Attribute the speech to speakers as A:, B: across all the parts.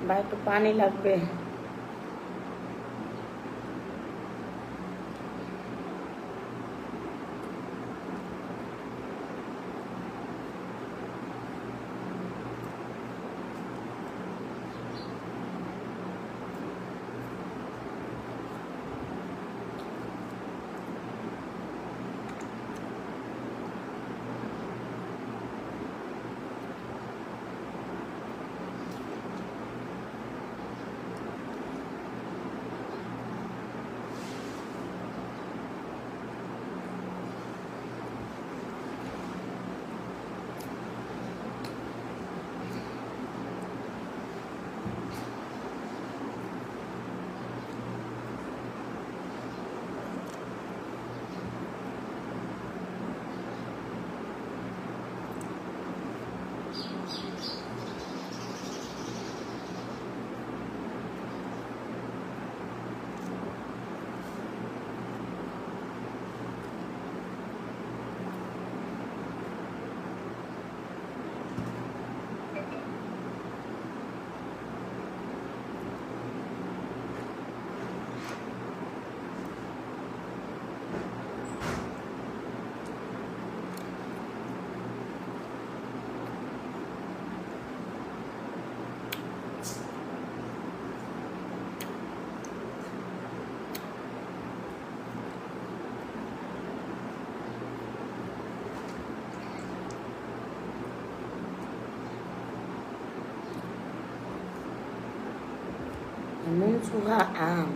A: বা একটু পানি লাগবে। Muốn suha am.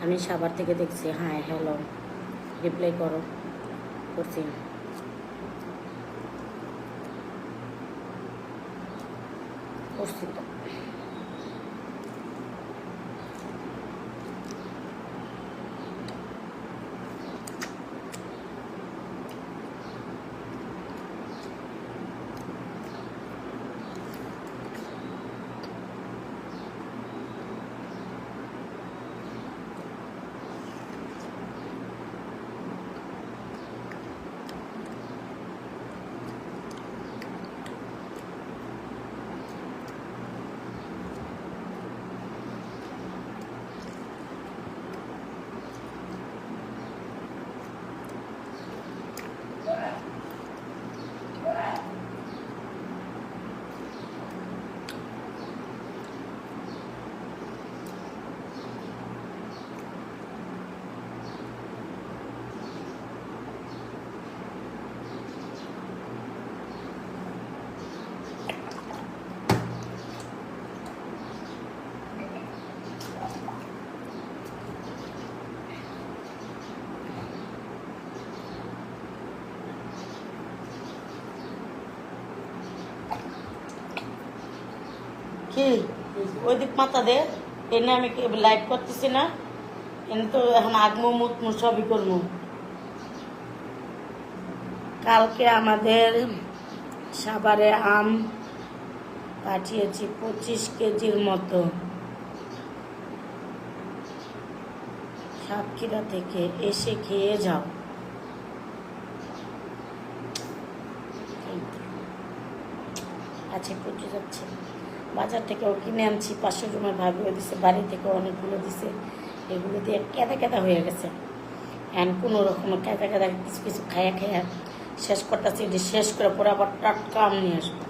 A: আমি সাভার থেকে দেখছি। হাই হ্যালো, রিপ্লাই করো। করছি। করছি তো। কি ওই দিক মাথা দে, এনে আমি লাইভ করতেছি না, এনে তো এখন আগমু মুতমু সবই করবো। কালকে আমাদের সাভারে আম পাঠিয়েছি 25 কেজির মতো সাতক্ষীরা থেকে, এসে খেয়ে যাও। আচ্ছা পচে যাচ্ছে, বাজার থেকেও কিনে আনছি, 500 জনের ভাবিও দিছে, বাড়ি থেকেও অনেকগুলো দিছে, এগুলো দিয়ে কেদা কেদা হয়ে গেছে। এখন কোনো রকম কেদা কেদা কিছু কিছু খাইয়া খাইয়া শেষ করতেছি, এটি শেষ করে পরে আবার টাটকা আম নিয়ে আসবো।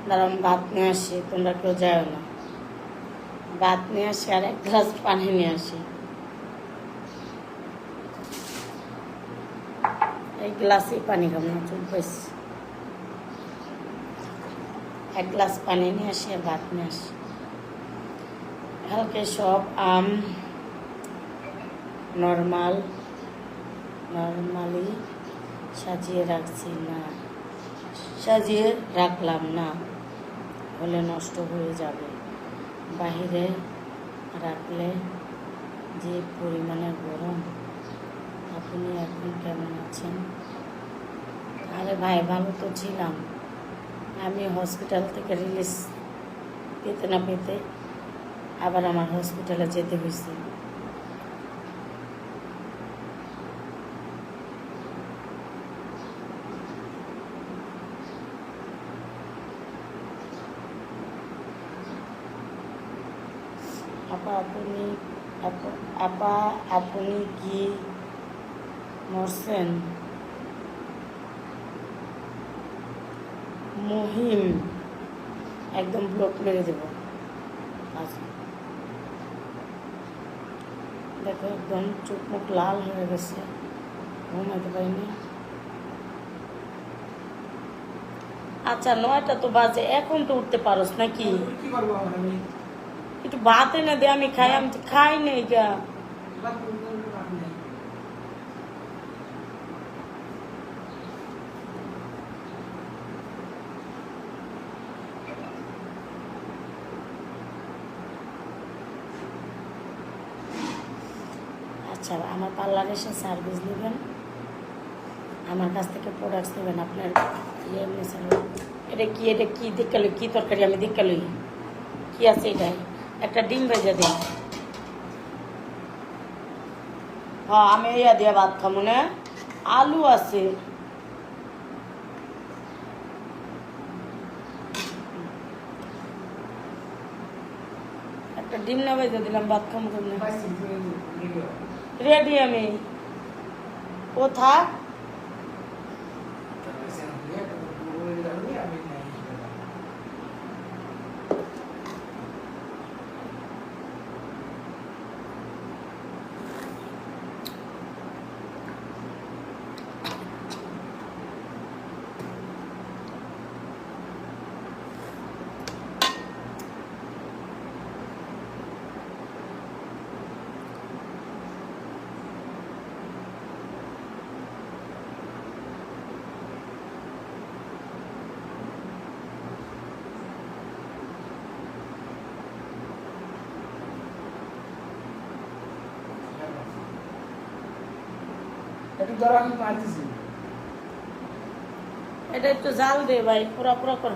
A: দাঁড়ান ভাত নিয়ে আসি, তোমরা কেউ যাও না, ভাত নিয়ে আসি আর 1 গ্লাস পানি নিয়ে আসি। এই গ্লাসে পানি খাবো না, চুপ পাইছি। 1 গ্লাস পানি নিয়ে আসি আর ভাত নিয়ে আসি। কালকে সব আম নর্মালি সাজিয়ে রাখছি না, সাজিয়ে রাখলাম না হলে নষ্ট হয়ে যাবে, বাহিরে রাখলে যে পরিমাণে গরম। আপনি এখন কেমন আছেন? আরে ভাই ভালো তো ছিলাম, আমি হসপিটাল থেকে রিলিজ পেতে না পেতে আবার আমার হসপিটালে যেতে হয়েছে। আপনি কি মরছেন? মহিম একদম ব্লক মেরে দেব। আচ্ছা দেখো একদম চোখ মুখ লাল হয়ে গেছে, ঘুমাতে পারিনি। আচ্ছা 9টা তো বাজে, এখন তো উঠতে পারোস নাকি? একটু ভাত এনে দে, আমি খাই। আমি তো খাই নেই গা। আচ্ছা আমার পার্লারে এসে সার্ভিস নেবেন, আমার কাছ থেকে প্রোডাক্টস নেবেন, আপনার এটা কি দেখালো, কি তরকারি আমি দেখালই, কি আছে এটা? একটা ডিম ভেজে দিন। হ্যাঁ আমি ইয়া দিয়ে ভাত খাবো না, আলু আছে। একটা ডিম না ভেজে দিলাম, ভাত খাবো কেমনে? রেডি আমি, ও থাক। এটা একটু জাল দে ভাই, পুরা পুরা কর।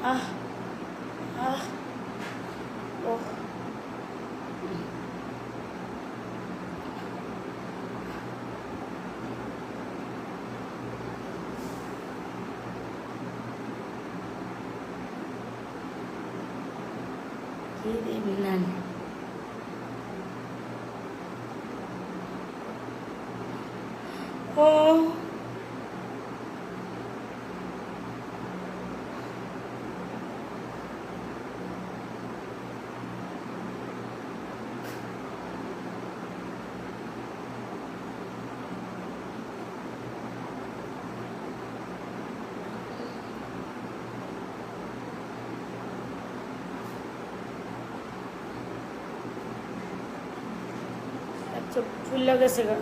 A: আহ আহ ও কি দিন ও চোখ ফুলে গেছে গা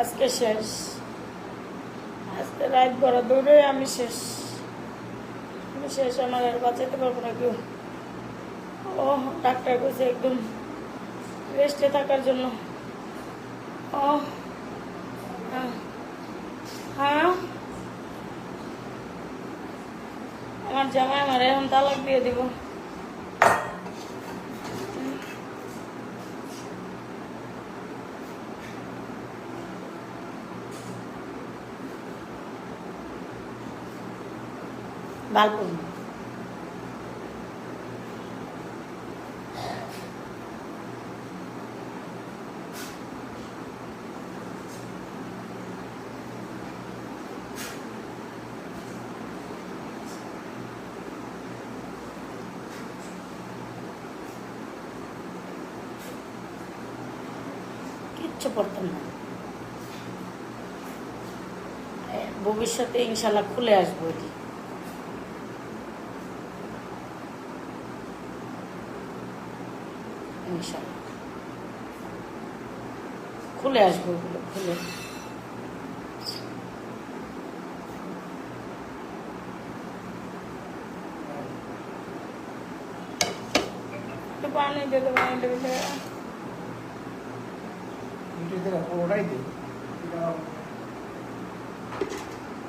A: আজকে শেষ আজকে রাত বড় দৌড়ে আমি শেষ আমার আর বাঁচাতে পারবো না কেউ ও ডাক্তার বলছে একদম রেস্টে থাকার জন্য ও হ্যাঁ আমার জামাই আমার এখন তালাক দিয়ে দিব বালপুর কিচ্ছু পড়তাম না ভবিষ্যতে ইনশাল্লাহ খুলে আসবো এটি ইনশাল্লাহ খুলে আসবো ওগুলো খুলে পানি দিয়ে দেবো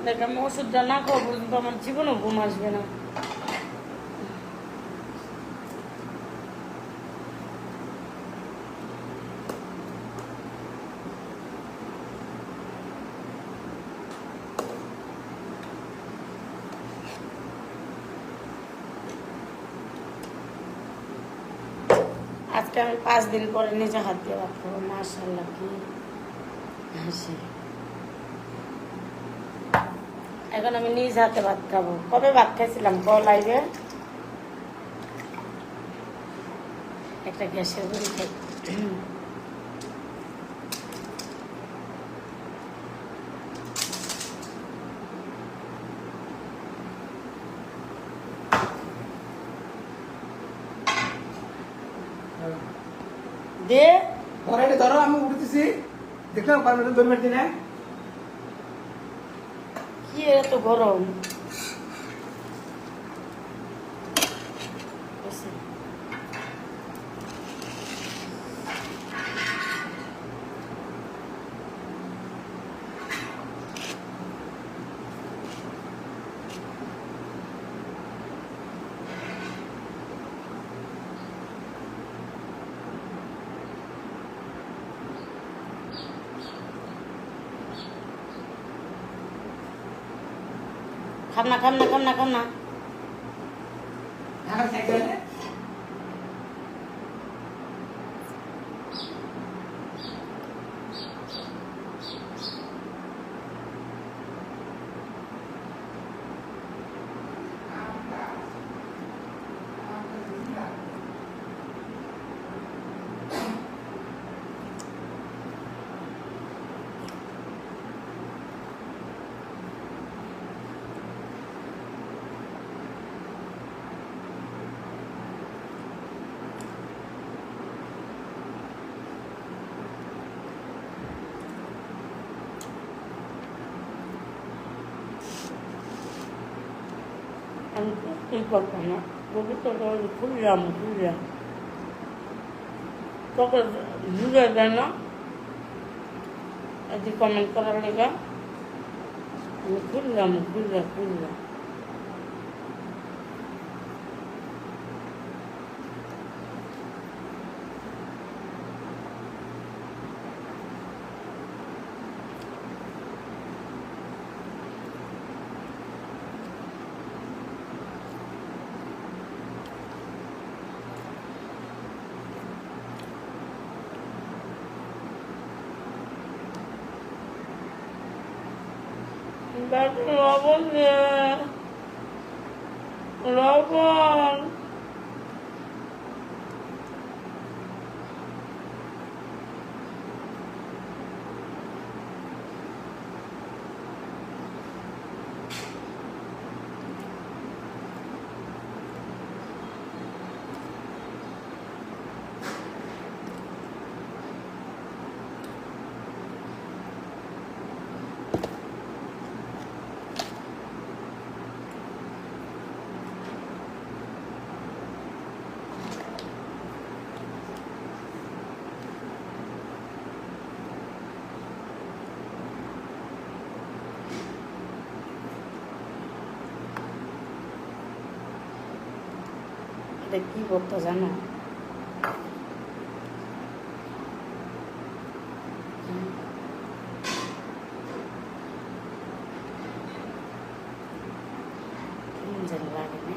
A: দেখ আমি ওষুধটা না খাওয়া পর্যন্ত আমার জীবনেও ঘুম আসবে না আজকে আমি 5 দিন পরে নিজে হাত দিয়ে ভাত খাবো মাশাআল্লাহ কি হাসি এখন আমি নিজ হাতে ভাত খাবো কবে ভাত খাইছিলাম লাইভে একটা গ্যাসের বড়ি খাই দে
B: ধরে ধরো আমি উঠতেছি দেখলাম পারমিশন ধরে মারছি না
A: কি এত গরম খাম না আমি করবো না খুললাম তোকে বুঝে দেয় না এটি কমেন্ট করার লেগে আমি খুললাম লবণ লবণ এটা কি করতো জানো কেমন যেন লাগে না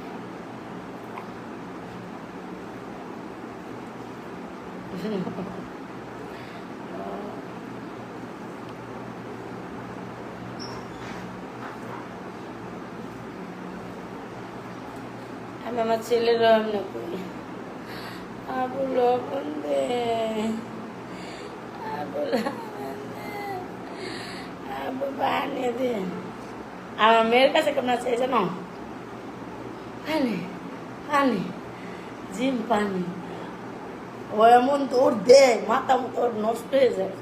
A: আমি আমার ছেলের রান্না করি আবু লবণ দে আবু বানিয়ে দে আমার মেয়ের কাছে কেমন আছে জানো পানি জিম পানি ও এমন তোর দেয় মাথা মতো ওর নষ্ট হয়ে যায়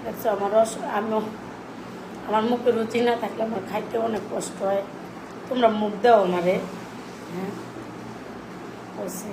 A: দেখছো আমার মুখে রুচি না থাকলে আমার খাইতে অনেক কষ্ট হয় তোমরা মুখ দাও আমারে হ্যাঁ বলছি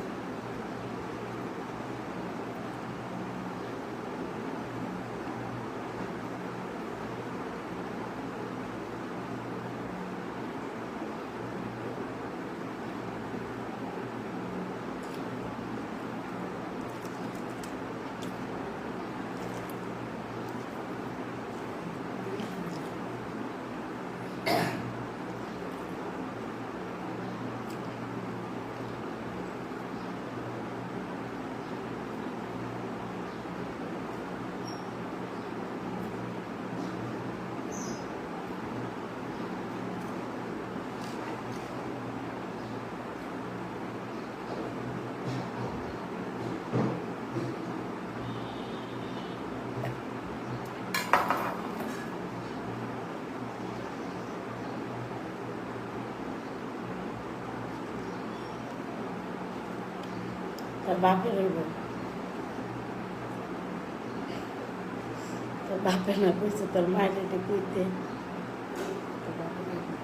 A: তোর বাপের হইব তোর বাপে না কইছে তোর মায়ের এটা কইতে তোর বাপের হইব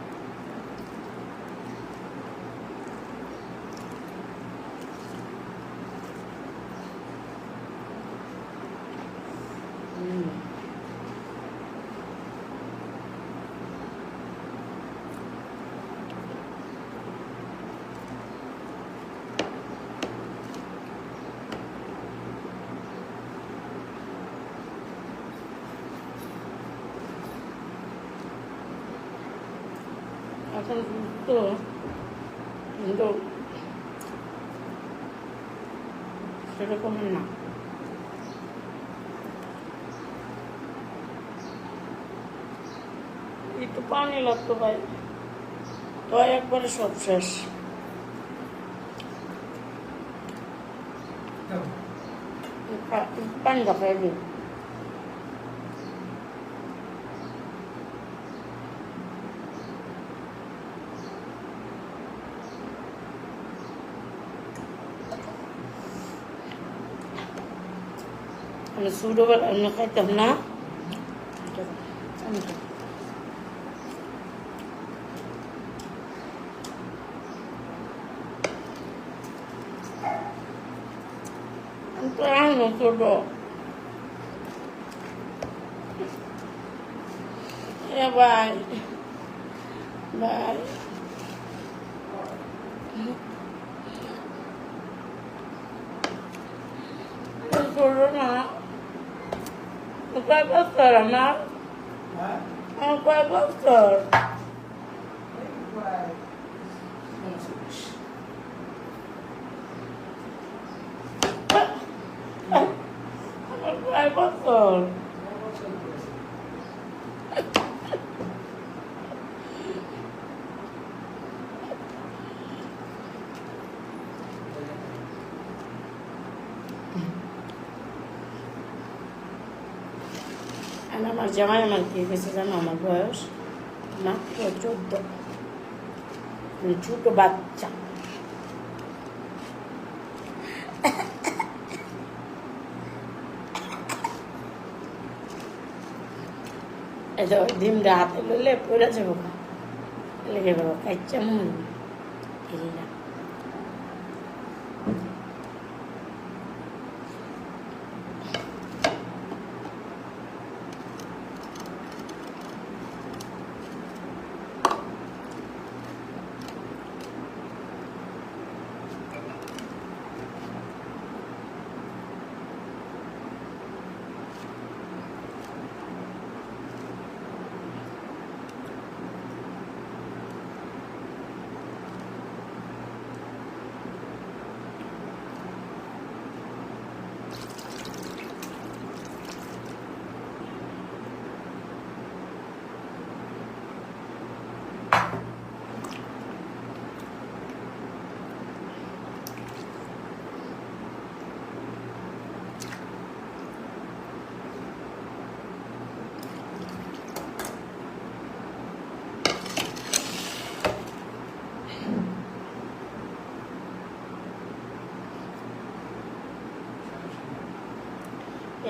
A: এখন তো কিন্তু সেরকম না একটু পানি লাগতো ভাই তো একবারে সব শেষ পানি খাই দিই আমি সুডো আমি খাইতাম না Strano todo. E vai. Vai. Non solo no. Non puoi passare, ma? Non puoi passare. Non puoi passare. আমার জামাই আমার দিয়ে গেছে জানো আমার বয়স মাত্র 14 ছোট বাচ্চা এটা ডিমটা হাতে লইলে পড়ে যাবো লেগে যাবো কাচ্চা মন এলিলা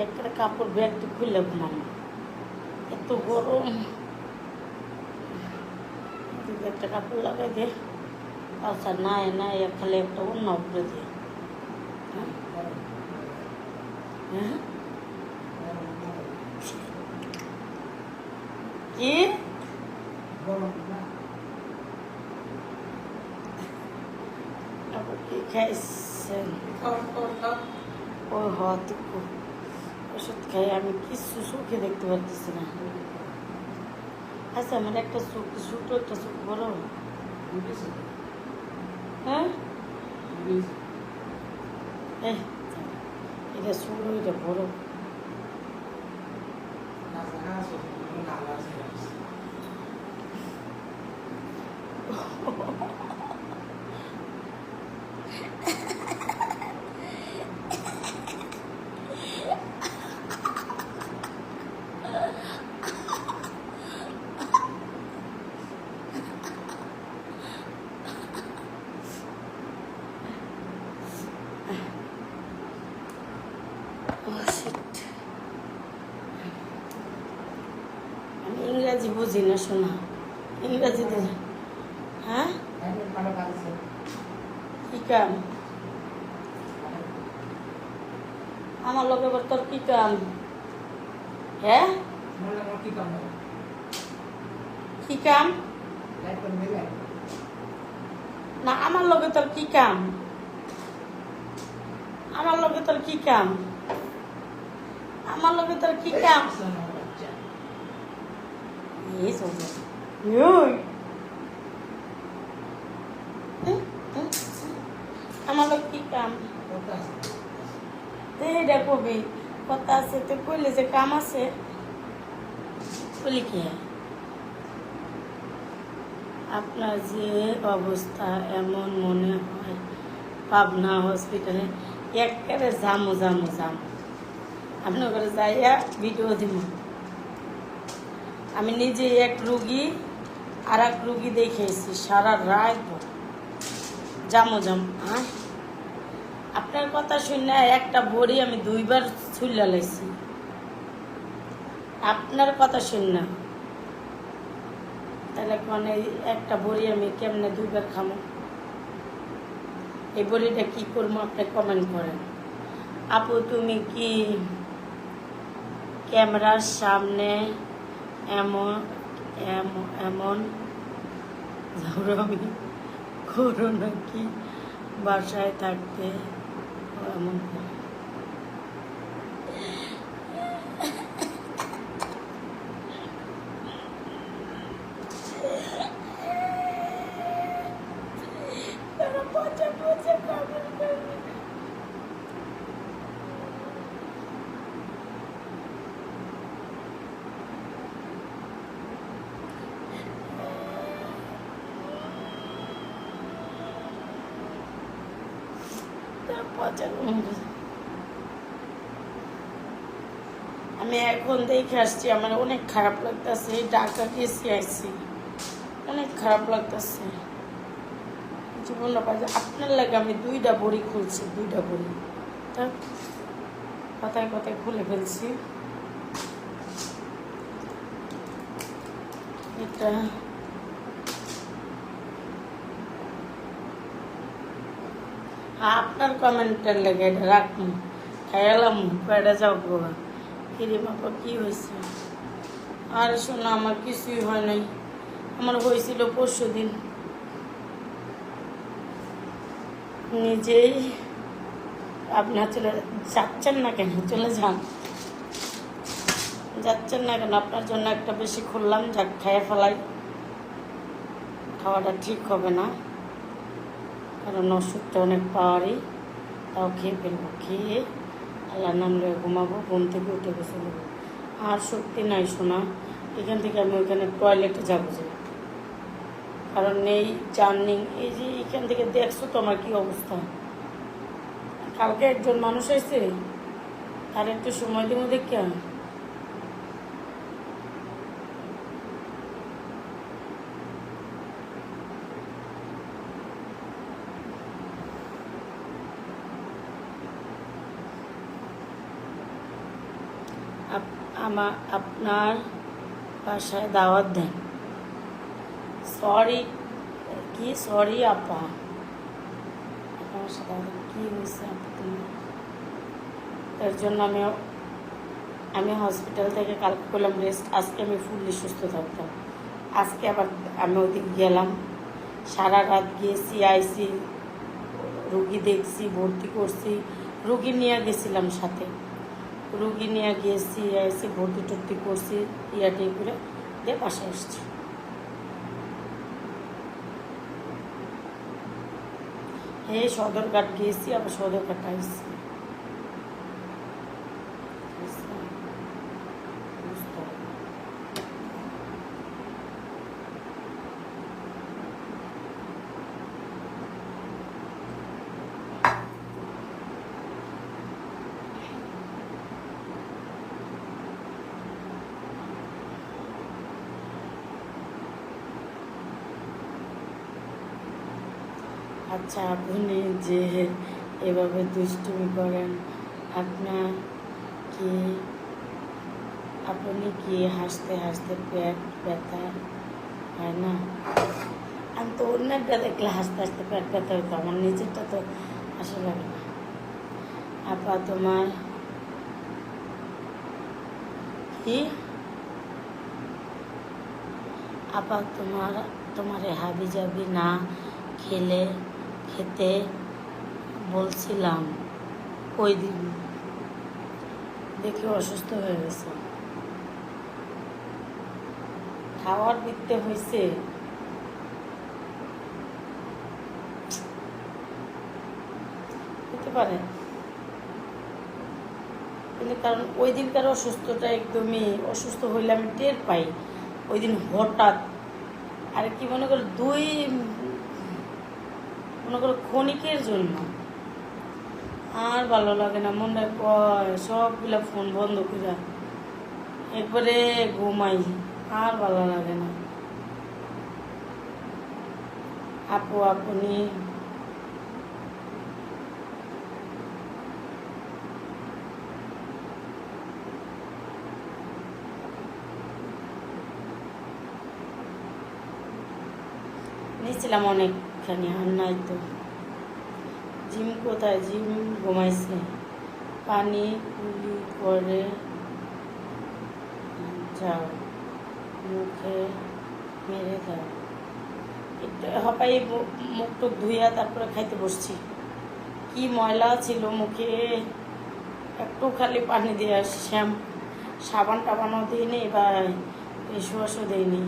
A: একটা কাপড় ব্যাগটি খুলে ঘুমানো এত গরম একটা কাপড় লাগাই দে আচ্ছা নাই নাই খালি একটা অন্য উপরে দিয়ে হ্যাঁ কি কি খাইছেন ওই হতটুকু ওষুধ খাই আমি কিছু চোখে দেখতে পারতেছি না আচ্ছা আমার একটা চোখ ছোট একটা চোখ বড় হ্যাঁ এটা ছোট এটা বড় আমি ইংরাজি বুঝি না শোনা ইংরাজি দিন হ্যাঁ কি কাম আমার লোকের তোর কি কাম হ্যাঁ কি কাম না আমার লগে তোর কি কাম আমার লগে তোর কি কাম আমার লগে তোর কি কাম আমার লোক কি কাম এটা কবি কথা আছে তো কইলে যে কাম আছে বলি কি আপনার যে অবস্থা এমন মনে হয় পাবনা হসপিটালে একেবারে জামু জামু জামু আপনার ঘরে যাইয়া ভিডিও দিব আমি নিজে এক রুগী আর এক রুগী দেখেছি সারা রাত জামু জামু হ্যাঁ আপনার কথা শুনে একটা বড়ি আমি 2 বার ছুলে লাইছি আপনার কথা শুনে তাহলে মানে একটা বড়ি আমি কেমনে 2 বার খামো এই বড়িটা কি করবো আপনি কমেন্ট করেন আপু তুমি কি ক্যামেরার সামনে এমন এমন এমন ঝাউরামি করো নাকি বাসায় থাকতে এমন করো? তারা পচা পচা কমেন্ট করবে। তারা পচা comment করবে। আমি এখন দেখে আসছি, আমার অনেক খারাপ লাগতেছে। ঢাকা গেছি আইছি, অনেক খারাপ লাগতেছে। জীবনটা পাইছে আপনার লাগে আমি 2টা বড়ি খুলছি, 2টা বড়ি তা কথায় কথায় খুলে ফেলছি। এটা আপনার কমেন্টের লেগে এটা রাখুন, খেয়ালাম কয়টা যাও গোয়া ফিরে মাপা কি হয়েছে। আর শোনো, আমার কিছুই হয় নাই, আমার হয়েছিল 5 দিন। নিজেই আপনার চলে যাচ্ছেন না কেন? চলে যান, যাচ্ছেন না কেন? আপনার জন্য একটা বেশি খুললাম, যাক খেয়ে ফেলাই। খাওয়াটা ঠিক হবে না, কারণ ওষুধটা অনেক পাওয়ারই, তাও খেয়ে ফেলবো। খেয়ে আল্লাহ নাম লয়ে ঘুমাবো, ঘুম থেকে উঠে বসে নেবো। আর শক্তি নাই শোনা, এখান থেকে আমি ওইখানে টয়লেটে যাবো যে, কারণ নেই জার্নি। এই যে এখান থেকে দেখছো তো আমার কী অবস্থা। কালকে একজন মানুষ এসে আর একটু সময় দেবো দেখে আপনার বাসায় দাওয়াত দেন। সরি কি সরি আপা, আপনার সাথে কী হয়েছে আপা তোমার? তার জন্য আমি হসপিটাল থেকে কালকে করলাম রেস্ট, আজকে আমি ফুললি সুস্থ থাকতাম। আজকে আবার আমি ওদিকে গেলাম, সারা রাত গিয়েছি, আইসি, রুগী দেখছি, ভর্তি করছি, রুগী নিয়ে গেছিলাম সাথে, রুগী নিয়ে গিয়েছি, আইসি, ভর্তি টর্তি করছি, ইয়াটি করে দিয়ে বাসায় এসছি। এই সদরঘাট গিয়েছি, আবার সদরঘাট আইসি। আচ্ছা, আপনি যে এভাবে দুষ্টুমি করেন, আপনার কি আপনি কি হাসতে হাসতে পেট ব্যথা হয় না? আমি তো অন্যটা দেখলে হাসতে হাসতে পেট ব্যথা হইতো, আমার নিজেরটা তো হাসি লাগে না। আপা তোমার কি আপা তোমারে হাবি যাবি না খেতে বলছিলাম, ওই দিন দেখে অসুস্থ হয়ে গেছে। খাওয়ার বিকতে হয়েছে, হতে পারে, কিন্তু কারণ ওই দিনকার অসুস্থটা একদমই অসুস্থ হইলে আমি টের পাই। ওই দিন হঠাৎ, আর কি মনে করো মনে করো ক্ষণিকের জন্য আর ভালো লাগে না, মনে কয় সবগুলা ফোন বন্ধ করে একবারে ঘুমাই, আর ভালো লাগে না। আপনি নিয়েছিলাম অনেকখানি, আর নাই তো। জিম কোথায়? জিম ঘুমাইছে, পানি কুলি করে যাও, মুখে মেরে দাও। একটু হপাই মুখ টুক ধুইয়া তারপরে খাইতে বসছি। কি ময়লা ছিল মুখে, একটু খালি পানি দিয়ে সাবান টাবানও দিইনি বা ফেস ওয়াশও দিইনি।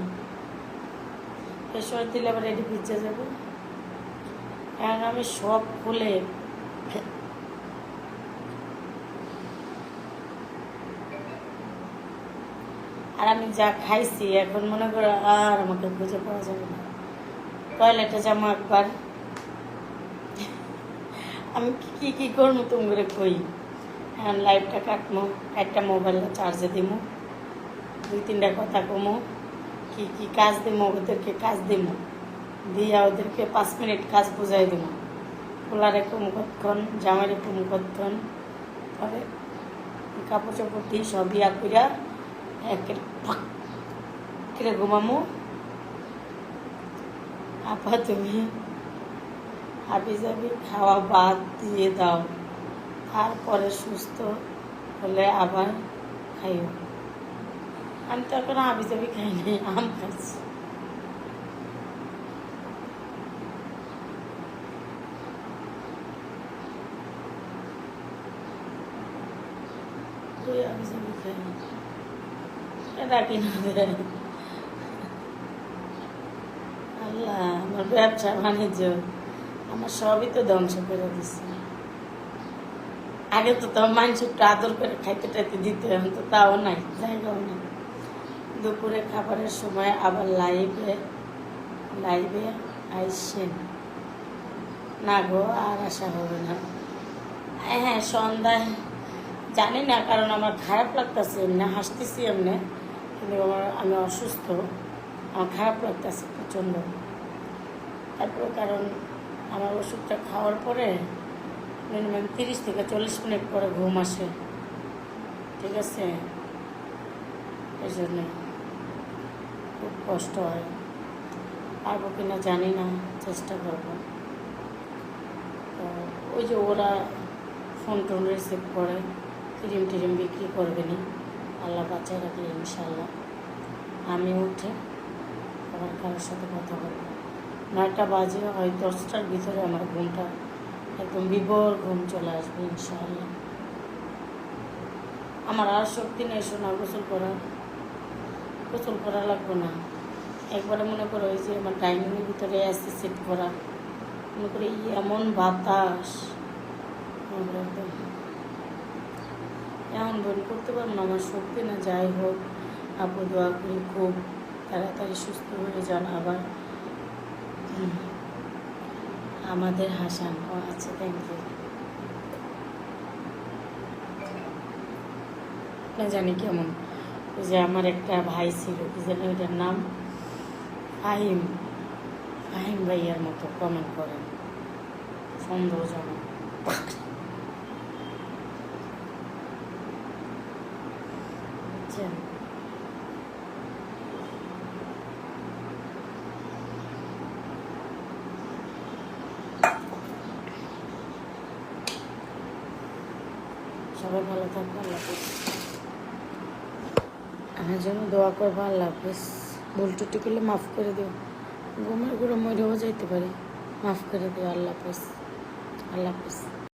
A: ফেস ওয়াশ দিলে আবার এটি ভিজে যাবে। এখন আমি সব খুলে আর আমি যা খাইছি এখন মনে করো আর আমাকে খুঁজে পাওয়া যাবে না। টয়লেটে যাবো একবার, আমি কি কি করবো তুমি করে কই। এখন লাইটটা কাটবো, একটা মোবাইলটা চার্জে দিব, 2-3টা কথা কমো, কি কি কাজ দিব ওদেরকে কাজ দিব, দিয়া ওদেরকে 5 মিনিট কাজ বুঝাই দিব। পোলারে কমুকক্ষণ, জামাইরে কমুকক্ষণ, তবে কাপড় চাপড় দিয়ে সব ইয়া কইরা একের ফাঁক করে ঘুমামো। আপা তুমি হাবি যাবি খাওয়া বাদ দিয়ে দাও, তারপরে সুস্থ হলে আবার খাইও। আমি তো এখন হাবি যাবি খাইনি, আম খাচ্ছি। তুই হাবি যাবি খাইনি, এটা কিনা দেয় আল্লাহ। আমার ব্যবসা বাণিজ্য আমার সবই তো ধ্বংস করে দিচ্ছে। আগে তো মানুষ একটু আদর করে খাইতে টাইতে দিতে, এখন তো তাও নাই, জায়গাও নাই। দুপুরে খাবারের সময় আবার লাইভে আইসেন না গো, আর আসা হবে না। হ্যাঁ সন্ধ্যায় জানি না, কারণ আমার খারাপ লাগতেছে, এমনি হাসতেছি এমনি, কিন্তু আমি অসুস্থ, আমার খারাপ লাগতেছে প্রচণ্ড। তারপরে কারণ আমার ওষুধটা খাওয়ার পরে মিনিমাম 30 থেকে 40 মিনিট পরে ঘুম আসে, ঠিক আছে? এই জন্যে খুব কষ্ট হয়। পারবো কিনা জানি না, চেষ্টা করবো। তো ওই যে ওরা ফোন টোন রিসিভ করে, ক্রিম টিরিম বিক্রি করবে না, আল্লাহ বাচ্চায় রাখলে ইনশাল্লাহ আমি উঠে আবার কারোর সাথে কথা বলবো। 9টা বাজে, হয় 10টার ভিতরে আমার ঘুমটা একদম বিভোর ঘুম চলে আসবে ইনশাআল্লাহ। আমার আর শক্তি নেই শোনা গোসল করা লাগবে না। একবারে মনে করো ওই যে আমার ডাইনিংয়ের ভিতরে এসি সেট করা, মনে করি এমন বাতাস, একদম এমন বই করতে পারবো না, আমার শক্তি না। যাই হোক, আপু দোয়া করি খুব তাড়াতাড়ি সুস্থ হয়ে যান। আবার আমাদের হাসান ও আচ্ছা, থ্যাংক ইউ। না জানি কেমন, ওই যে আমার একটা ভাই ছিল, কি জানি ওইটার নাম, ফাহিম ভাইয়ার মতো কমেন্ট করেন, সন্দেহজনক। বুঝছেন? সবাই ভালো থাকবে, আল্লাহ হাফিজ। আমার জন্য দোয়া করবো, আল্লাহ হাফিজ। ভুল টুটি করলে মাফ করে দিও, ঘুমের ঘুরে মরেও যাইতে পারি, মাফ করে দিও। আল্লাহ হাফিজ, আল্লাহ হাফিজ।